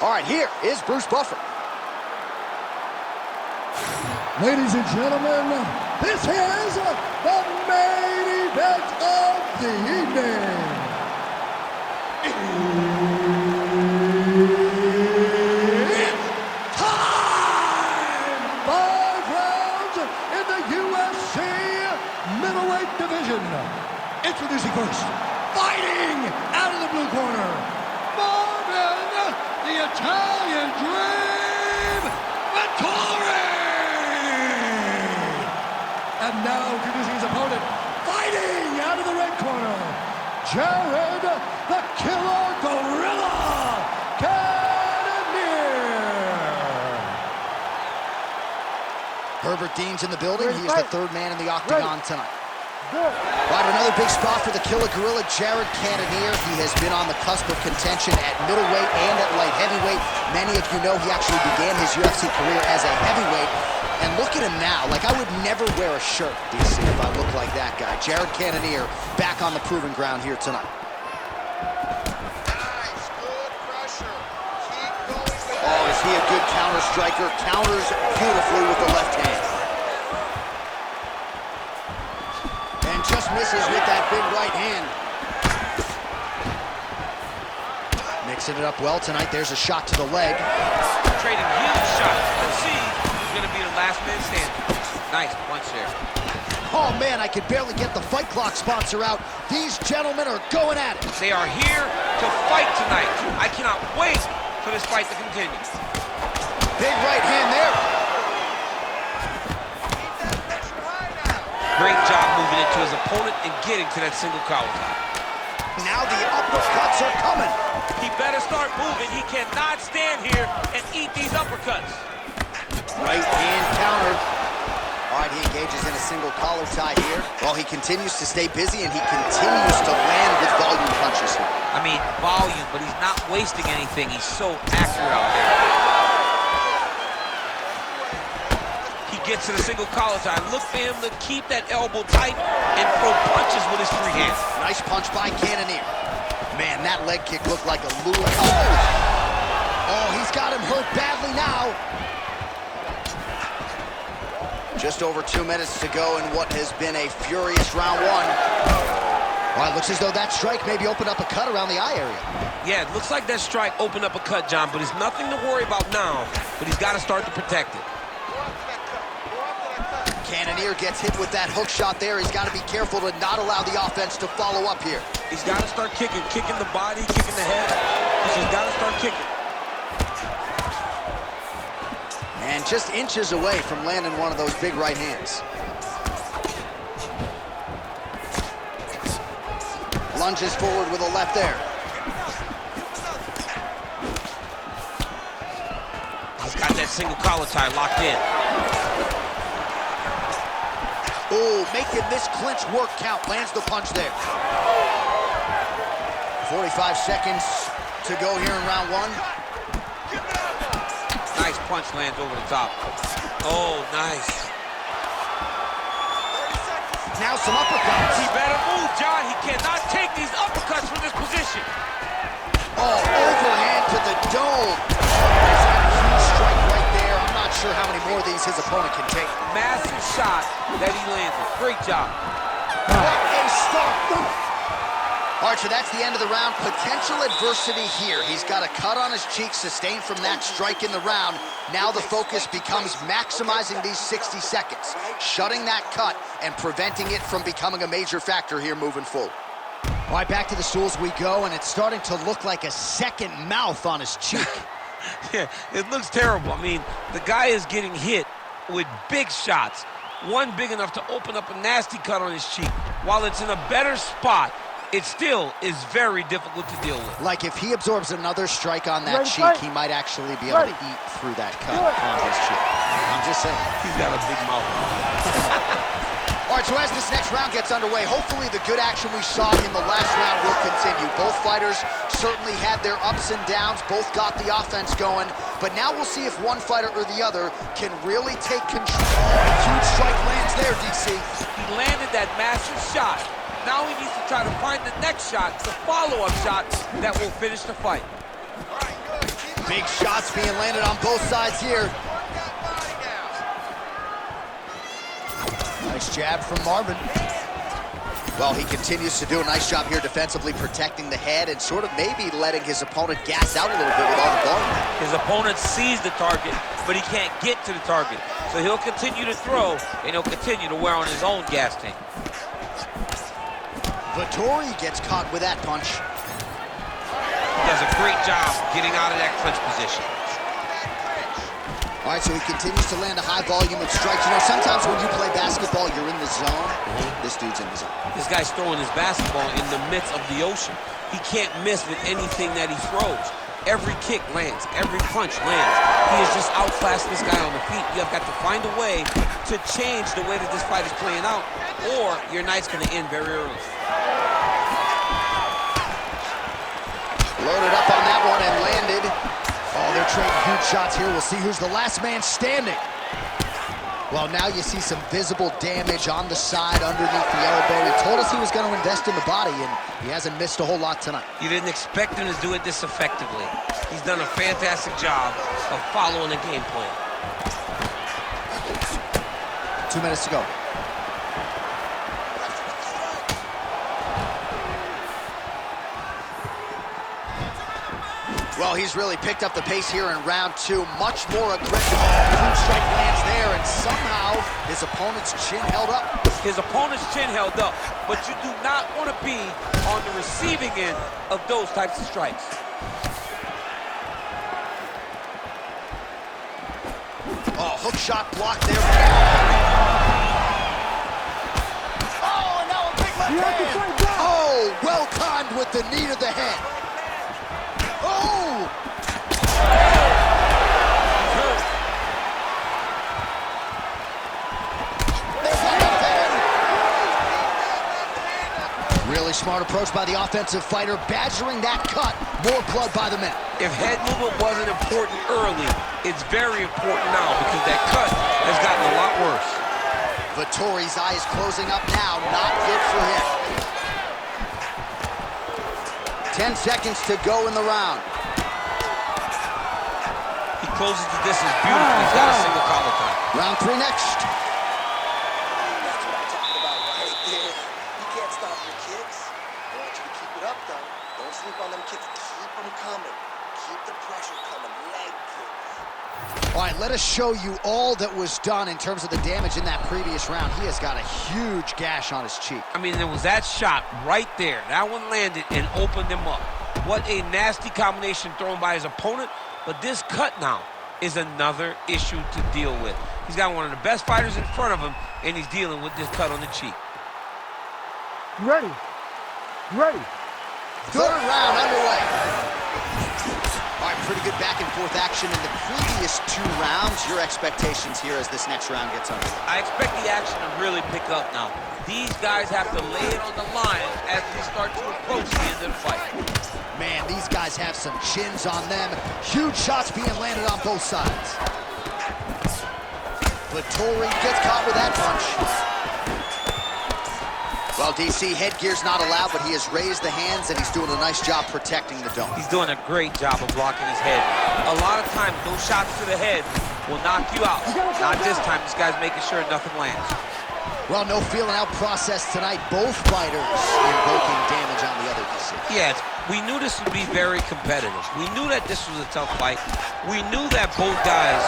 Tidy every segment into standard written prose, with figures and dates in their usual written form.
All right, here is Bruce Buffer. Ladies and gentlemen, this is the main event of the evening. It's time! 5 rounds in the UFC middleweight division. Introducing first, fighting out of the blue corner, Marvin, the Italian Dream, Vettori! And now introducing his opponent, fighting out of the red corner, Jared, the Killer Gorilla, Cannonier. Herbert Dean's in the building. He is the third man in the octagon tonight. Right, another big spot for the Killer Gorilla, Jared Cannonier. He has been on the cusp of contention at middleweight and at light heavyweight. Many of you know he actually began his UFC career as a heavyweight. And look at him now. Like, I would never wear a shirt, DC, if I looked like that guy. Jared Cannonier back on the proving ground here tonight. Nice, good pressure. Keep going with Oh, is he a good counter striker? Counters beautifully with the left hand. And just misses with that big right hand. Mixing it up well tonight. There's a shot to the leg. Trading huge shots. Let's see who's going to be the last man standing. Nice punch there. Oh, man, I could barely get the Fight Clock sponsor out. These gentlemen are going at it. They are here to fight tonight. I cannot wait for this fight to continue. Big right hand there. Great job moving into his opponent and getting to that single collar tie. Now the uppercuts are coming. He better start moving. He cannot stand here and eat these uppercuts. Right hand counter. All right, he engages in a single collar tie here. Well, he continues to stay busy, and he continues to land with volume punches here. I mean, volume, but he's not wasting anything. He's so accurate out there. He gets to the single collar tie. Look for him to keep that elbow tight and throw punches with his free hands. Nice punch by Cannonier. Man, that leg kick looked like a lure. Oh, he's got him hurt badly now. Just over 2 minutes to go in what has been a furious round one. Well, it looks as though that strike maybe opened up a cut around the eye area. Yeah, it looks like that strike opened up a cut, John, but it's nothing to worry about now. But he's got to start to protect it. Cannonier gets hit with that hook shot there. He's got to be careful to not allow the offense to follow up here. He's got to start kicking the body, kicking the head. He's got to start kicking. And just inches away from landing one of those big right hands. Lunges forward with a left there. He's got that single collar tie locked in. Oh, making this clinch work count. Lands the punch there. 45 seconds to go here in round one. Nice punch lands over the top. Oh, nice. Now some uppercuts. He better move, John. He cannot take these uppercuts from this position. Oh, overhand to the dome. There's a huge strike right there. I'm not sure how many more of these his opponent can take. Massive shot that he landed. Great job. What a start. All right, so that's the end of the round. Potential adversity here. He's got a cut on his cheek sustained from that strike in the round. Now the focus becomes maximizing these 60 seconds, shutting that cut and preventing it from becoming a major factor here moving forward. All right, back to the stools we go, and it's starting to look like a second mouth on his cheek. Yeah, it looks terrible. I mean, the guy is getting hit with big shots. One big enough to open up a nasty cut on his cheek. While it's in a better spot, it still is very difficult to deal with. Like if he absorbs another strike on that cheek, he might actually be able to eat through that cut on his cheek. I'm just saying. He's got a big mouth. All right, so as this next round gets underway, hopefully the good action we saw in the last round will continue. Both fighters certainly had their ups and downs. Both got the offense going. But now we'll see if one fighter or the other can really take control. Huge strike lands there, DC. He landed that massive shot. Now he needs to try to find the next shot, the follow-up shot that will finish the fight. Big shots being landed on both sides here. Nice jab from Marvin. Well, he continues to do a nice job here defensively, protecting the head and sort of maybe letting his opponent gas out a little bit with all the volume. His opponent sees the target, but he can't get to the target. So he'll continue to throw, and he'll continue to wear on his own gas tank. Vettori gets caught with that punch. He does a great job getting out of that clinch position. All right, so he continues to land a high volume of strikes. You know, sometimes when you play basketball, you're in the zone. This dude's in the zone. This guy's throwing his basketball in the midst of the ocean. He can't miss with anything that he throws. Every kick lands, every punch lands. He is just outclassing this guy on the feet. You have got to find a way to change the way that this fight is playing out, or your night's going to end very early. Loaded up on that one and landed. Oh, they're trading huge shots here. We'll see who's the last man standing. Well, now you see some visible damage on the side underneath the elbow. He told us he was going to invest in the body, and he hasn't missed a whole lot tonight. You didn't expect him to do it this effectively. He's done a fantastic job of following the game plan. 2 minutes to go. Well, he's really picked up the pace here in round 2. Much more aggressive. Huge strike lands there, and somehow his opponent's chin held up. His opponent's chin held up, but you do not want to be on the receiving end of those types of strikes. Oh, hook shot blocked there. Oh, and now a big left hand. Oh, well timed with the knee to the head. Oh! Really smart approach by the offensive fighter, badgering that cut. More blood by the men. If head movement wasn't important early, it's very important now because that cut has gotten a lot worse. Vettori's eyes closing up now. Not good for him. 10 seconds to go in the round. He closes the distance beautifully. He's got a single collar time. Round 3 next. That's what I'm talking about right there. You can't stop your kicks. I want you to keep it up, though. Don't sleep on them kicks. Keep them coming. Keep the pressure coming. Leg kicks. All right, let us show you all that was done in terms of the damage in that previous round. He has got a huge gash on his cheek. I mean, there was that shot right there. That one landed and opened him up. What a nasty combination thrown by his opponent. But this cut now is another issue to deal with. He's got one of the best fighters in front of him, and he's dealing with this cut on the cheek. Ready. Ready. Third round underway. All right, pretty good back and forth action in the previous 2 rounds. Your expectations here as this next round gets underway? I expect the action to really pick up now. These guys have to lay it on the line as we start to approach the end of the fight. Man, these guys have some chins on them. Huge shots being landed on both sides. Vettori gets caught with that punch. Well, DC, headgear's not allowed, but he has raised the hands, and he's doing a nice job protecting the dome. He's doing a great job of blocking his head. A lot of times, those shots to the head will knock you out. Not this time. This guy's making sure nothing lands. Well, no feeling out process tonight. Both fighters invoking damage on the other DC. Yes, we knew this would be very competitive. We knew that this was a tough fight. We knew that both guys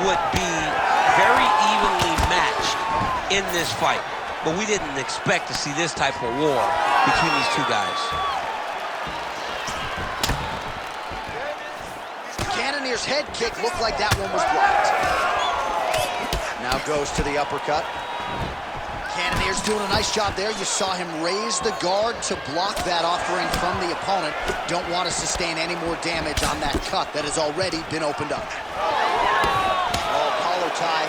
would be very evenly matched in this fight. But we didn't expect to see this type of war between these two guys. Cannonier's head kick looked like that one was blocked. Now goes to the uppercut. Cannonier's doing a nice job there. You saw him raise the guard to block that offering from the opponent. Don't want to sustain any more damage on that cut that has already been opened up. Oh, collar tie.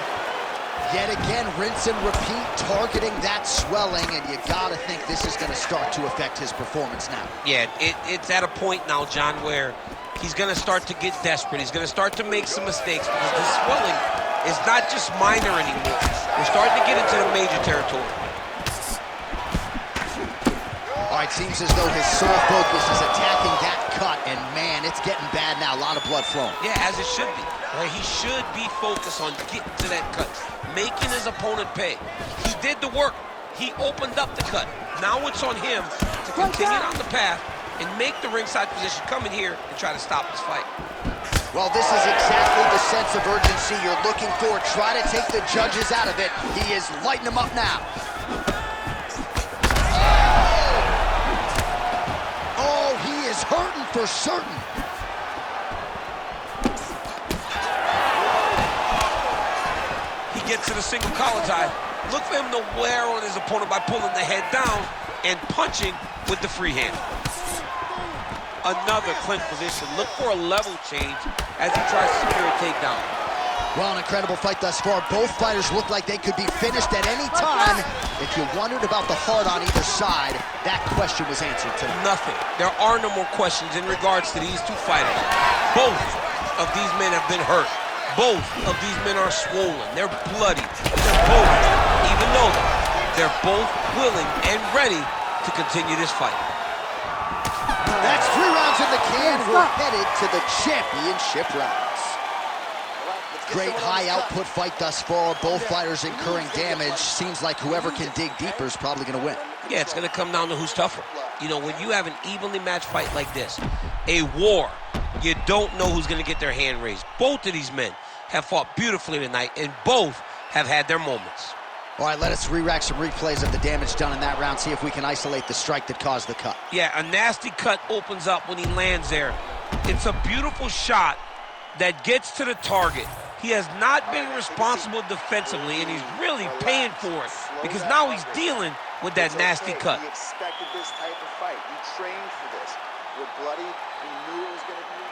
Yet again, rinse and repeat, targeting that swelling, and you gotta think this is gonna start to affect his performance now. Yeah, it's at a point now, John, where he's gonna start to get desperate. He's gonna start to make some mistakes because the swelling is not just minor anymore. We're starting to get into the major territory. All right, Seems as though his sole focus is attacking that cut, and man, it's getting bad now. A lot of blood flowing. Yeah, as it should be. Right? He should be focused on getting to that cut, making his opponent pay. He did the work. He opened up the cut. Now it's on him to continue on the path and make the ringside position, come in here and try to stop this fight. Well, this is exactly the sense of urgency you're looking for. Try to take the judges out of it. He is lighting them up now. Oh, he is hurting for certain. He gets to the single collar tie. Look for him to wear on his opponent by pulling the head down and punching with the free hand. Another clinch position. Look for a level change as he tries to secure a takedown. Well, an incredible fight thus far. Both fighters look like they could be finished at any time. If you wondered about the heart on either side, that question was answered tonight. Nothing. There are no more questions in regards to these two fighters. Both of these men have been hurt. Both of these men are swollen. They're bloody. They're both, even though they're both willing and ready to continue this fight. That's 3 rounds in the can. We're headed to the championship rounds. Great high output fight thus far. Both fighters incurring damage. Seems like whoever can dig deeper is probably going to win. Yeah, it's going to come down to who's tougher. You know, when you have an evenly matched fight like this, a war, you don't know who's going to get their hand raised. Both of these men have fought beautifully tonight, and both have had their moments. All right, let us re-rack some replays of the damage done in that round, see if we can isolate the strike that caused the cut. Yeah, a nasty cut opens up when he lands there. It's a beautiful shot that gets to the target. He has not been responsible defensively, and he's really paying for it because now he's dealing with that nasty cut. He expected this type of fight. He trained for this. We're bloody. We knew it was going to be.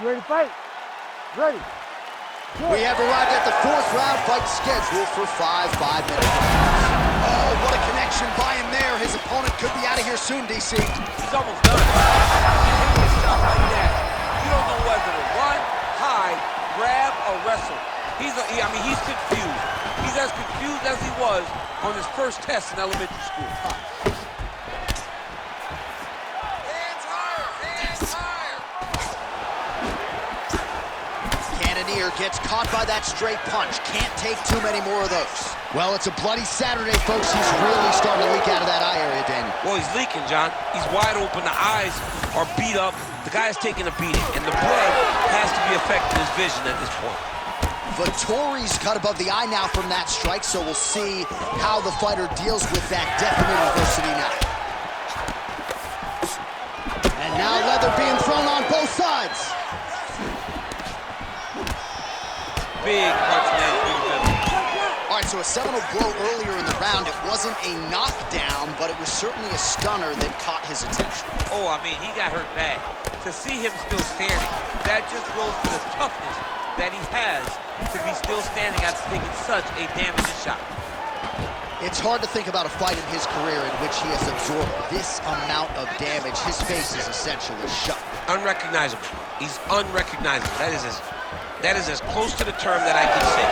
You ready to fight? Ready. We have arrived at the 4th round fight scheduled for 5 5-minute rounds. Oh, what a connection by him there. His opponent could be out of here soon, DC. He's almost done. Taking a shot like that, you don't know whether to run, hide, grab, or wrestle. He's confused. He's as confused as he was on his first test in elementary school. Hands higher! Hands higher! Cannonier gets caught by that straight punch. Can't take too many more of those. Well, it's a bloody Saturday, folks. He's really starting to leak out of that eye area, Daniel. Well, he's leaking, John. He's wide open. The eyes are beat up. The guy is taking a beating, and the blood has to be affecting his vision at this point. Vettori's cut above the eye now from that strike, so we'll see how the fighter deals with that definite adversity now. And now leather being thrown on both sides. Big punch lands through the middle. All right, so a seminal blow earlier in the round. It wasn't a knockdown, but it was certainly a stunner that caught his attention. Oh, I mean, he got hurt bad. To see him still standing, that just goes to the toughness that he has to be still standing after taking such a damaging shot. It's hard to think about a fight in his career in which he has absorbed this amount of damage. His face is essentially shut. Unrecognizable. He's unrecognizable. That is as close to the term that I can say.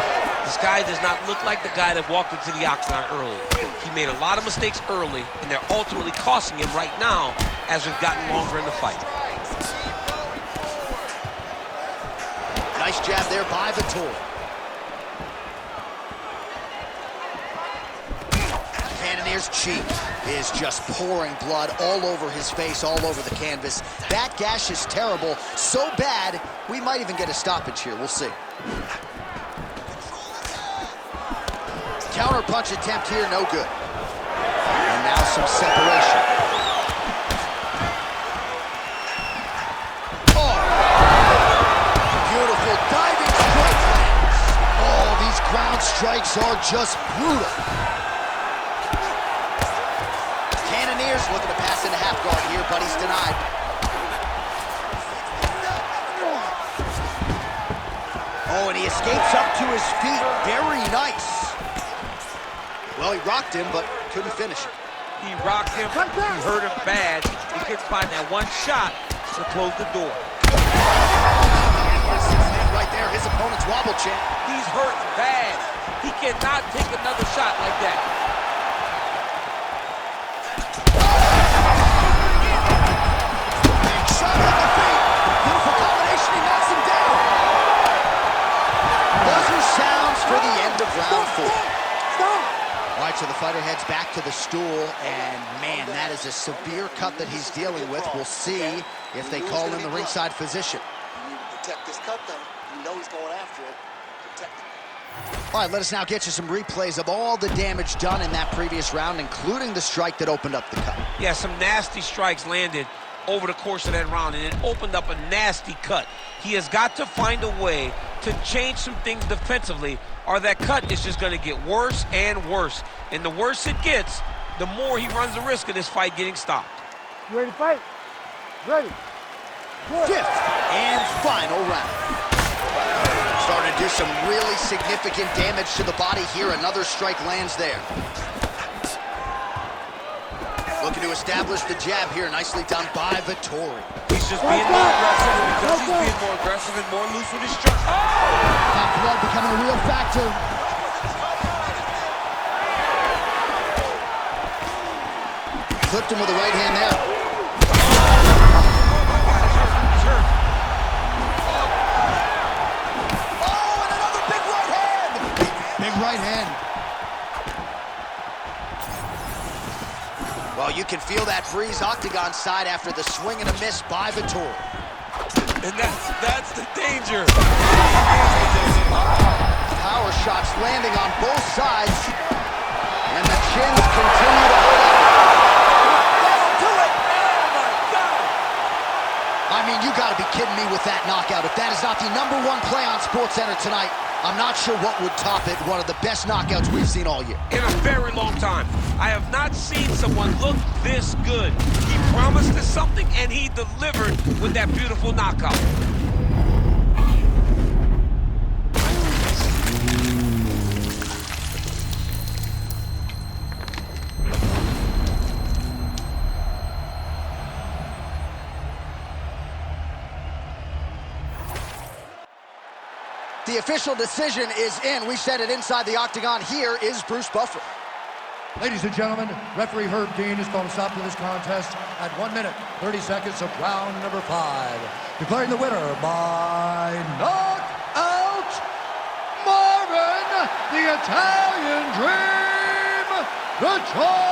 This guy does not look like the guy that walked into the octagon early. He made a lot of mistakes early, and they're ultimately costing him right now as we've gotten longer in the fight. Nice jab there by Vettori. Cannonier's cheek is just pouring blood all over his face, all over the canvas. That gash is terrible, so bad, we might even get a stoppage here. We'll see. Counter punch attempt here, no good. And now some separation. Oh! Beautiful diving strike lands. Oh, these ground strikes are just brutal. Cannonier's looking to pass into half guard here, but he's denied. Oh, and he escapes up to his feet. Very nice. Well, he rocked him, but couldn't finish it. He rocked him, he hurt him bad. He couldn't find that one shot to close the door. right there. His opponent's wobble champ. He's hurt bad. He cannot take another shot like that. Big shot on the feet. Beautiful combination. He knocks him down. Buzzer sounds for the end of round 4. All right, so the fighter heads back to the stool, and man, that is a severe cut that he's dealing with. We'll see if they call in the ringside physician. You need to protect this cut, though. You know he's going after it. Protect it. All right, let us now get you some replays of all the damage done in that previous round, including the strike that opened up the cut. Yeah, some nasty strikes landed over the course of that round, and it opened up a nasty cut. He has got to find a way to change some things defensively, or that cut is just going to get worse and worse. And the worse it gets, the more he runs the risk of this fight getting stopped. You ready to fight? Ready. Good. 5th and final round. Starting to do some really significant damage to the body here. Another strike lands there. Looking to establish the jab here. Nicely done by Vettori. He's just being more aggressive, and because he's being more aggressive and more loose with his strike. That blood becoming a real factor. Clipped him with a right hand there. He's hurt. Oh, and another big right hand. Big right hand. Well, you can feel that breeze octagon side after the swing and a miss by Vettori. And that's the danger. Power shots landing on both sides. And the chins continue to hold up. That'll do it. Oh, my God. I mean, you gotta be kidding me with that knockout. If that is not the #1 play on SportsCenter tonight, I'm not sure what would top it. One of the best knockouts we've seen all year. In a very long time. I have not seen someone look this good. He promised us something, and he delivered with that beautiful knockout. The official decision is in. We said it inside the octagon. Here is Bruce Buffer. Ladies and gentlemen, referee Herb Dean has called a stop to this contest at 1 minute, 30 seconds of round number 5. Declaring the winner by knockout, Marvin, the Italian Dream, Vettori!